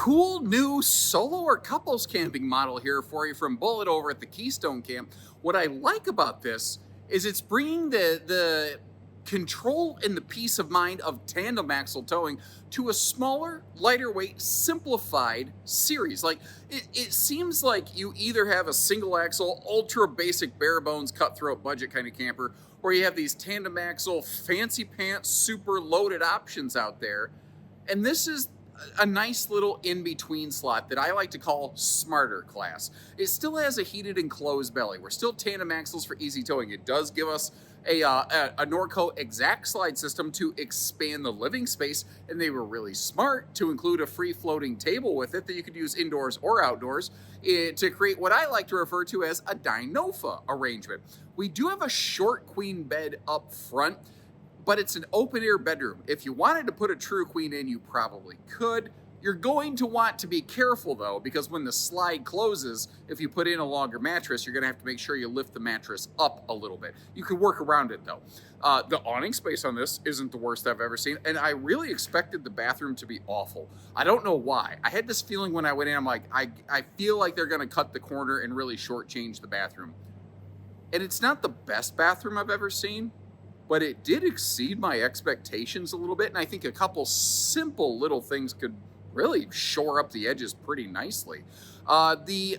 cool new solo or couples camping model here for you from Bullet over at the Keystone camp. What I like about this is it's bringing the control and the peace of mind of tandem axle towing to a smaller, lighter weight, simplified series. Like it seems like you either have a single axle, ultra basic, bare bones, cutthroat budget kind of camper, or you have these tandem axle, fancy pants, super loaded options out there. And this is a nice little in-between slot that I like to call smarter class. It still has a heated enclosed belly. We're still tandem axles for easy towing. It does give us a Norco exact slide system to expand the living space, and they were really smart to include a free-floating table with it that you could use indoors or outdoors to create what I like to refer to as a Dinofa arrangement. We do have a short queen bed up front, but it's an open air bedroom. If you wanted to put a true queen in, you probably could. You're going to want to be careful though, because when the slide closes, if you put in a longer mattress, you're gonna have to make sure you lift the mattress up a little bit. You can work around it though. The awning space on this isn't the worst I've ever seen, and I really expected the bathroom to be awful. I don't know why. I had this feeling when I went in, I'm like, I feel like they're gonna cut the corner and really shortchange the bathroom. And it's not the best bathroom I've ever seen, but it did exceed my expectations a little bit, and I think a couple simple little things could really shore up the edges pretty nicely. The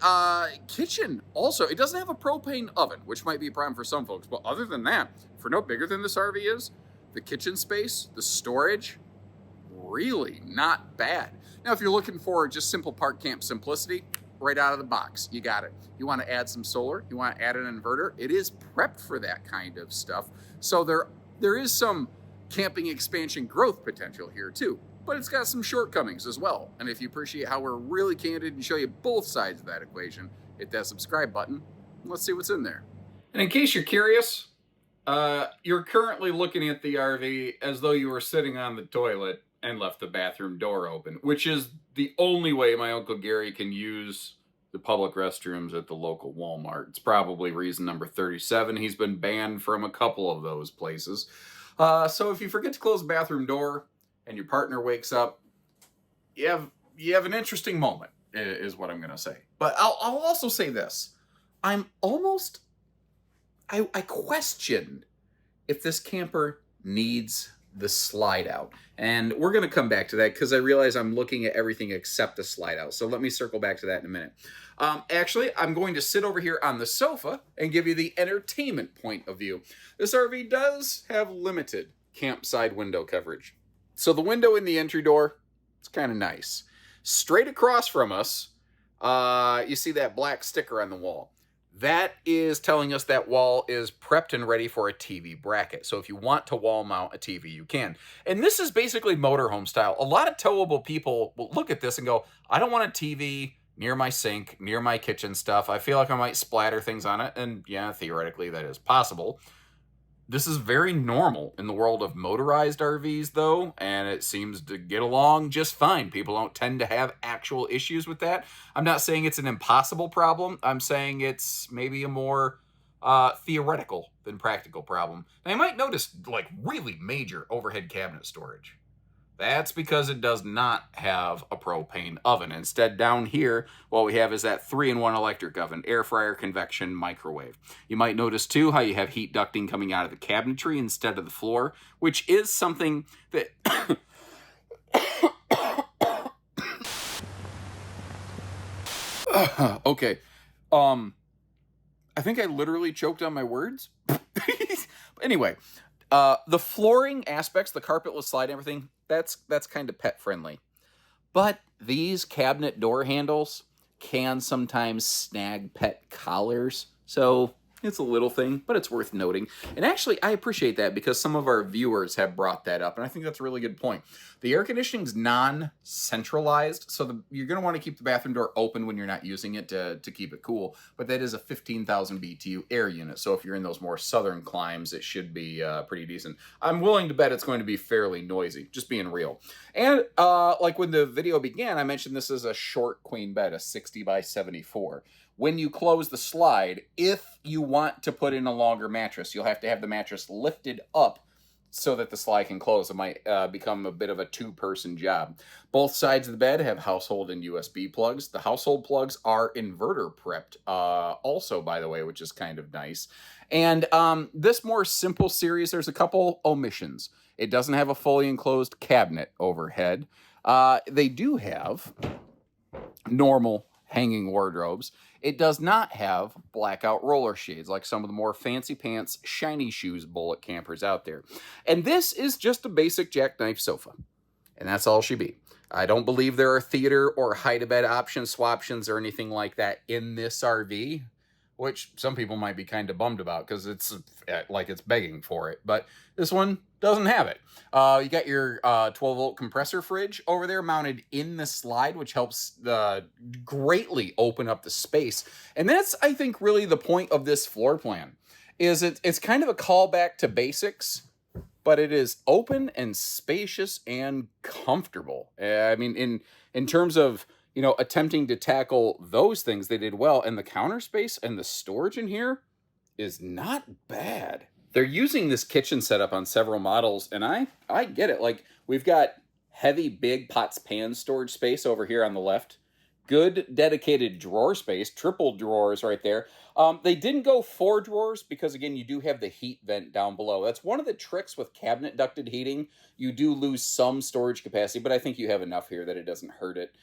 kitchen also, it doesn't have a propane oven, which might be a problem for some folks, but other than that, for no bigger than this RV is, the kitchen space, the storage, really not bad. Now, if you're looking for just simple park camp simplicity, right out of the box, you got it. You want to add some solar, you want to add an inverter, it is prepped for that kind of stuff. So there is some camping expansion growth potential here too, but it's got some shortcomings as well. And if you appreciate how we're really candid and show you both sides of that equation, hit that subscribe button. Let's see what's in there. And in case you're curious, you're currently looking at the RV as though you were sitting on the toilet and left the bathroom door open, which is the only way my Uncle Gary can use the public restrooms at the local Walmart. It's probably reason number 37. He's been banned from a couple of those places. So if you forget to close the bathroom door and your partner wakes up, you have an interesting moment, is what I'm going to say. But I'll also say this. I question if this camper needs the slide out. And we're going to come back to that because I realize I'm looking at everything except the slide out. So let me circle back to that in a minute. Actually, I'm going to sit over here on the sofa and give you the entertainment point of view. This RV does have limited campside window coverage. So the window in the entry door, it's kind of nice. Straight across from us, you see that black sticker on the wall. That is telling us that wall is prepped and ready for a TV bracket. So if you want to wall mount a TV, you can. And this is basically motorhome style. A lot of towable people will look at this and go, I don't want a TV near my sink, near my kitchen stuff. I feel like I might splatter things on it. And yeah, theoretically that is possible. This is very normal in the world of motorized RVs, though, and it seems to get along just fine. People don't tend to have actual issues with that. I'm not saying it's an impossible problem. I'm saying it's maybe a more theoretical than practical problem. Now, you might notice, like, really major overhead cabinet storage. That's because it does not have a propane oven. Instead, down here, what we have is that 3-in-1 electric oven, air fryer, convection, microwave. You might notice, too, how you have heat ducting coming out of the cabinetry instead of the floor, which is something that... Okay. I think I literally choked on my words. Anyway, the flooring aspects, the carpetless slide, everything, that's kind of pet friendly. But these cabinet door handles can sometimes snag pet collars. So it's a little thing, but it's worth noting. And actually, I appreciate that because some of our viewers have brought that up. And I think that's a really good point. The air conditioning's non-centralized, so you're going to want to keep the bathroom door open when you're not using it to keep it cool. But that is a 15,000 BTU air unit. So if you're in those more southern climes, it should be pretty decent. I'm willing to bet it's going to be fairly noisy, just being real. And like when the video began, I mentioned this is a short queen bed, a 60 by 74. When you close the slide, if you want to put in a longer mattress, you'll have to have the mattress lifted up so that the slide can close. It might become a bit of a two-person job. Both sides of the bed have household and USB plugs. The household plugs are inverter prepped also, by the way, which is kind of nice. And this more simple series, there's a couple omissions. It doesn't have a fully enclosed cabinet overhead. They do have normal hanging wardrobes. It does not have blackout roller shades like some of the more fancy pants, shiny shoes bullet campers out there. And this is just a basic jackknife sofa. And that's all she be. I don't believe there are theater or hide-a-bed options, swaptions, or anything like that in this RV, which some people might be kind of bummed about because it's like it's begging for it. But this one doesn't have it. You got your 12-volt compressor fridge over there mounted in the slide, which helps greatly open up the space. And that's, I think, really the point of this floor plan. Is it's kind of a callback to basics, but it is open and spacious and comfortable. I mean, in terms of, you know, attempting to tackle those things, they did well. And the counter space and the storage in here is not bad. They're using this kitchen setup on several models, and I get it. Like, we've got heavy, big pots, pans storage space over here on the left. Good dedicated drawer space, triple drawers right there. They didn't go 4 drawers because, again, you do have the heat vent down below. That's one of the tricks with cabinet ducted heating. You do lose some storage capacity, but I think you have enough here that it doesn't hurt it.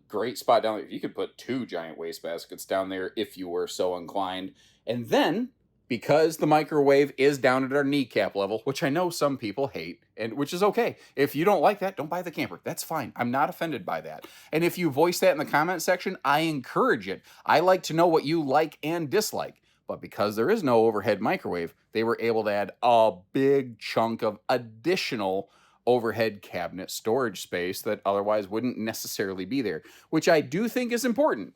Great spot down there. You could put 2 giant wastebaskets down there if you were so inclined. And then, because the microwave is down at our kneecap level, which I know some people hate, and which is okay. If you don't like that, don't buy the camper. That's fine. I'm not offended by that. And if you voice that in the comment section, I encourage it. I like to know what you like and dislike. But because there is no overhead microwave, they were able to add a big chunk of additional overhead cabinet storage space that otherwise wouldn't necessarily be there, which I do think is important.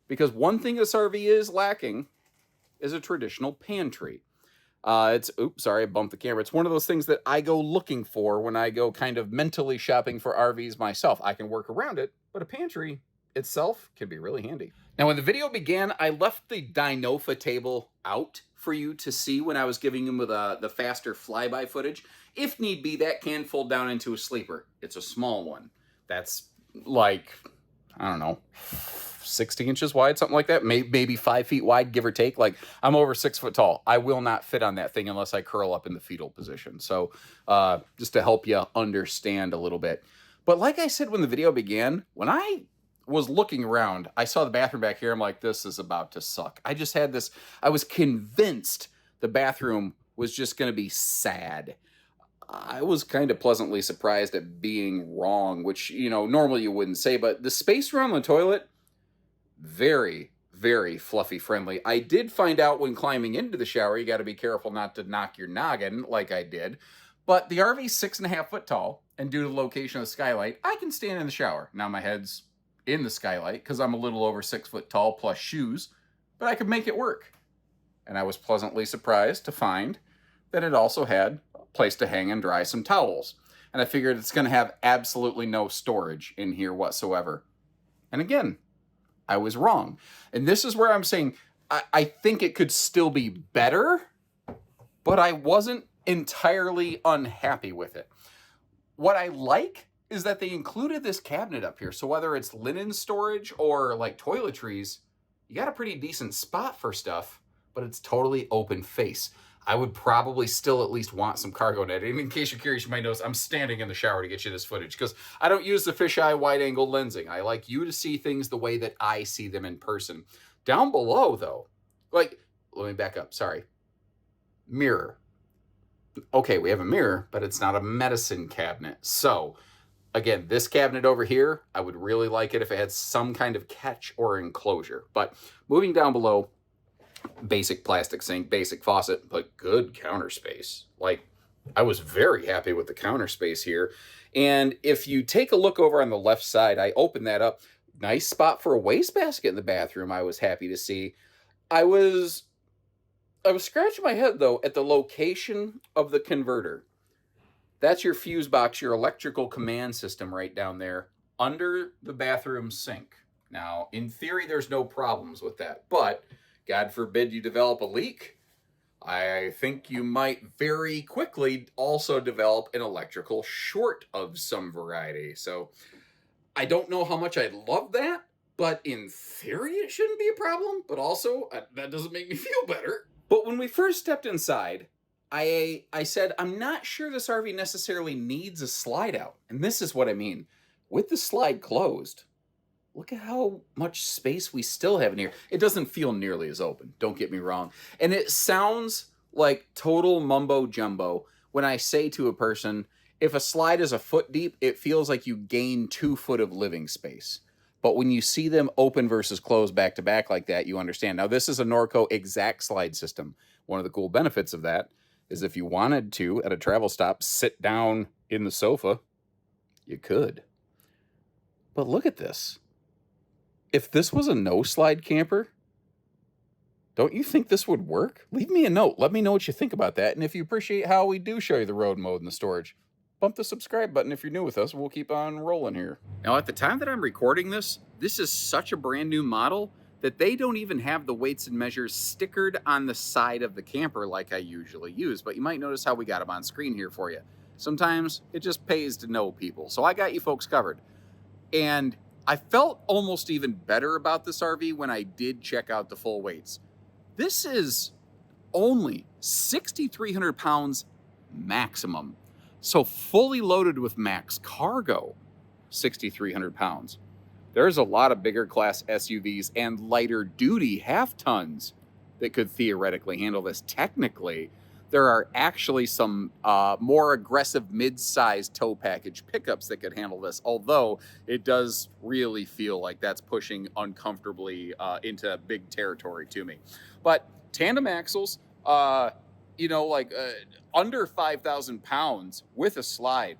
Because one thing this RV is lacking is a traditional pantry. Oops, sorry, I bumped the camera. It's one of those things that I go looking for when I go kind of mentally shopping for RVs myself. I can work around it, but a pantry itself can be really handy. Now, when the video began, I left the Dynofa table out for you to see when I was giving him the faster flyby footage. If need be, that can fold down into a sleeper. It's a small one. That's like, I don't know, 60 inches wide, something like that. Maybe 5 feet wide, give or take. Like, I'm over 6 foot tall. I will not fit on that thing unless I curl up in the fetal position. So just to help you understand a little bit. But like I said when the video began, when I was looking around, I saw the bathroom back here. I'm like, this is about to suck. I just had this, I was convinced the bathroom was just going to be sad. I was kind of pleasantly surprised at being wrong, which, you know, normally you wouldn't say, but the space around the toilet, very, very fluffy friendly. I did find out when climbing into the shower, you got to be careful not to knock your noggin like I did. But the RV's 6.5 foot tall, and due to the location of the skylight, I can stand in the shower. Now my head's in the skylight because I'm a little over 6 foot tall plus shoes, but I could make it work. And I was pleasantly surprised to find that it also had a place to hang and dry some towels. And I figured it's going to have absolutely no storage in here whatsoever. And again, I was wrong. And this is where I'm saying I think it could still be better, but I wasn't entirely unhappy with it. What I like is that they included this cabinet up here. So whether it's linen storage or like toiletries, you got a pretty decent spot for stuff, but it's totally open face. I would probably still at least want some cargo netting. In case you're curious, you might notice I'm standing in the shower to get you this footage because I don't use the fisheye wide-angle lensing. I like you to see things the way that I see them in person. Down below, though, like, let me back up, sorry. Mirror. Okay, we have a mirror, but it's not a medicine cabinet. So, again, this cabinet over here, I would really like it if it had some kind of catch or enclosure. But moving down below, basic plastic sink, basic faucet, but good counter space. Like, I was very happy with the counter space here. And if you take a look over on the left side, I opened that up. Nice spot for a wastebasket in the bathroom, I was happy to see. I was scratching my head, though, at the location of the converter. That's your fuse box, your electrical command system right down there under the bathroom sink. Now, in theory, there's no problems with that, but God forbid you develop a leak. I think you might very quickly also develop an electrical short of some variety. So I don't know how much I love that, but in theory it shouldn't be a problem. But also that doesn't make me feel better. But when we first stepped inside, I said I'm not sure this RV necessarily needs a slide out, and this is what I mean. With the slide closed, look at how much space we still have in here. It doesn't feel nearly as open, don't get me wrong. And it sounds like total mumbo jumbo when I say to a person, if a slide is a foot deep, it feels like you gain 2 foot of living space. But when you see them open versus close back to back like that, you understand. Now, this is a Norco exact slide system. One of the cool benefits of that is if you wanted to, at a travel stop, sit down in the sofa, you could. But look at this. If this was a no-slide camper, don't you think this would work? Leave me a note. Let me know what you think about that. And if you appreciate how we do show you the road mode and the storage, bump the subscribe button if you're new with us. We'll keep on rolling here. Now, at the time that I'm recording this is such a brand new model that they don't even have the weights and measures stickered on the side of the camper like I usually use. But you might notice how we got them on screen here for you. Sometimes it just pays to know people. So I got you folks covered. And I felt almost even better about this RV when I did check out the full weights. This is only 6,300 pounds maximum. So fully loaded with max cargo, 6,300 pounds. There's a lot of bigger class SUVs and lighter duty half tons that could theoretically handle this. Technically, there are actually some more aggressive mid-sized tow package pickups that could handle this, although it does really feel like that's pushing uncomfortably into big territory to me. But tandem axles, under 5,000 pounds with a slide.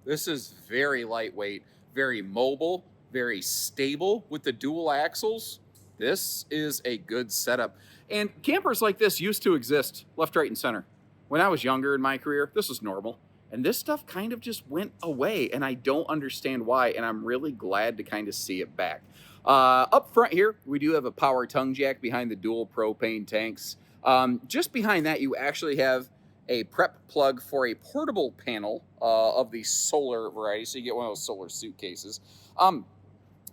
This is very lightweight, very mobile, very stable with the dual axles. This is a good setup. And campers like this used to exist left, right, and center. When I was younger in my career, this was normal. And this stuff kind of just went away, and I don't understand why, and I'm really glad to kind of see it back. Up front here, we do have a power tongue jack behind the dual propane tanks. Just behind that, you actually have a prep plug for a portable panel of the solar variety, so you get one of those solar suitcases.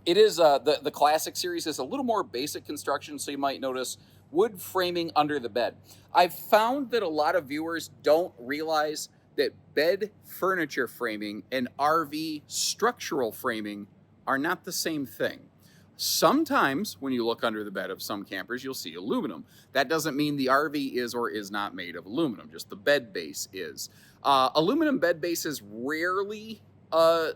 It is the Classic series is a little more basic construction, so you might notice wood framing under the bed. I've found that a lot of viewers don't realize that bed furniture framing and RV structural framing are not the same thing. Sometimes when you look under the bed of some campers, you'll see aluminum. That doesn't mean the RV is or is not made of aluminum, just the bed base is. Aluminum bed bases rarely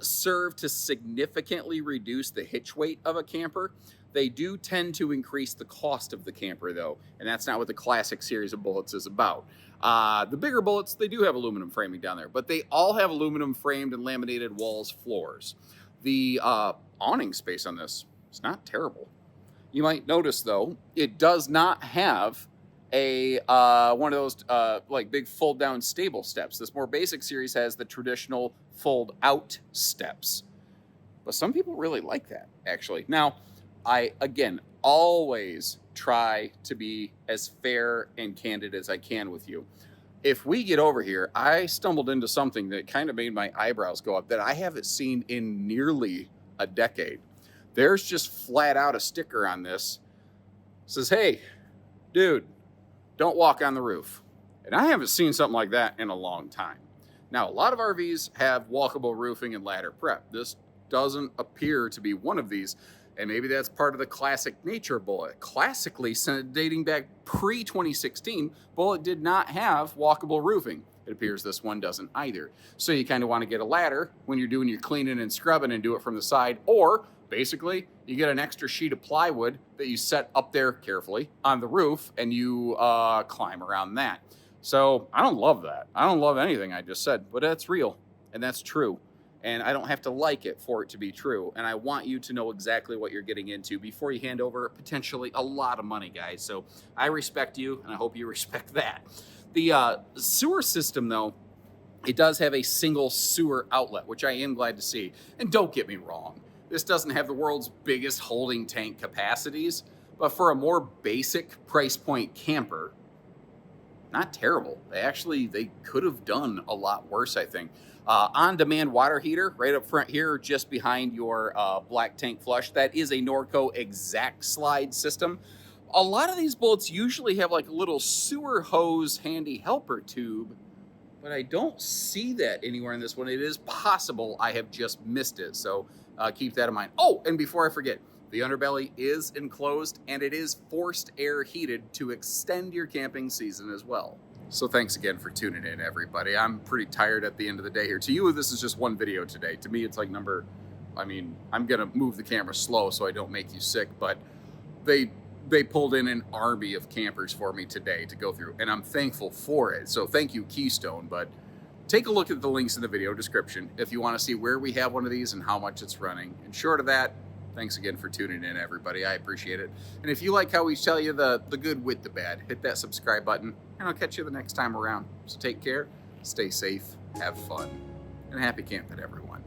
serve to significantly reduce the hitch weight of a camper. They do tend to increase the cost of the camper though, and that's not what the Classic series of bullets is about. The bigger bullets, they do have aluminum framing down there, but they all have aluminum framed and laminated walls, floors. The awning space on this is not terrible. You might notice though, it does not have a one of those like big fold down stable steps. This more basic series has the traditional fold out steps, but some people really like that actually. Now, I again always try to be as fair and candid as I can with you. If we get over here, I stumbled into something that kind of made my eyebrows go up that I haven't seen in nearly a decade. There's just flat out a sticker on this. It says, hey, dude, don't walk on the roof. And I haven't seen something like that in a long time. Now, a lot of RVs have walkable roofing and ladder prep. This doesn't appear to be one of these. And maybe that's part of the Classic nature Bullet. Classically, dating back pre-2016, Bullet did not have walkable roofing. It appears this one doesn't either. So you kind of want to get a ladder when you're doing your cleaning and scrubbing and do it from the side, or basically you get an extra sheet of plywood that you set up there carefully on the roof and you climb around that. So I don't love that. I don't love anything I just said, but that's real and that's true. And I don't have to like it for it to be true. And I want you to know exactly what you're getting into before you hand over potentially a lot of money, guys. So I respect you, and I hope you respect that. The sewer system, though, it does have a single sewer outlet, which I am glad to see. And don't get me wrong, this doesn't have the world's biggest holding tank capacities, but for a more basic price point camper, not terrible. They could have done a lot worse, I think. On-demand water heater right up front here, just behind your black tank flush. That is a Norco exact slide system. A lot of these boats usually have like a little sewer hose handy helper tube, but I don't see that anywhere in this one. It is possible I have just missed it, so keep that in mind. Oh, and before I forget, the underbelly is enclosed and it is forced air heated to extend your camping season as well. So thanks again for tuning in, everybody. I'm pretty tired at the end of the day here. To you, this is just one video today. To me, it's like I'm gonna move the camera slow so I don't make you sick, but they pulled in an army of campers for me today to go through, and I'm thankful for it. So thank you, Keystone. But take a look at the links in the video description if you want to see where we have one of these and how much it's running. And short of that, thanks again for tuning in, everybody. I appreciate it. And if you like how we tell you the good with the bad, hit that subscribe button, and I'll catch you the next time around. So take care, stay safe, have fun, and happy camping, everyone.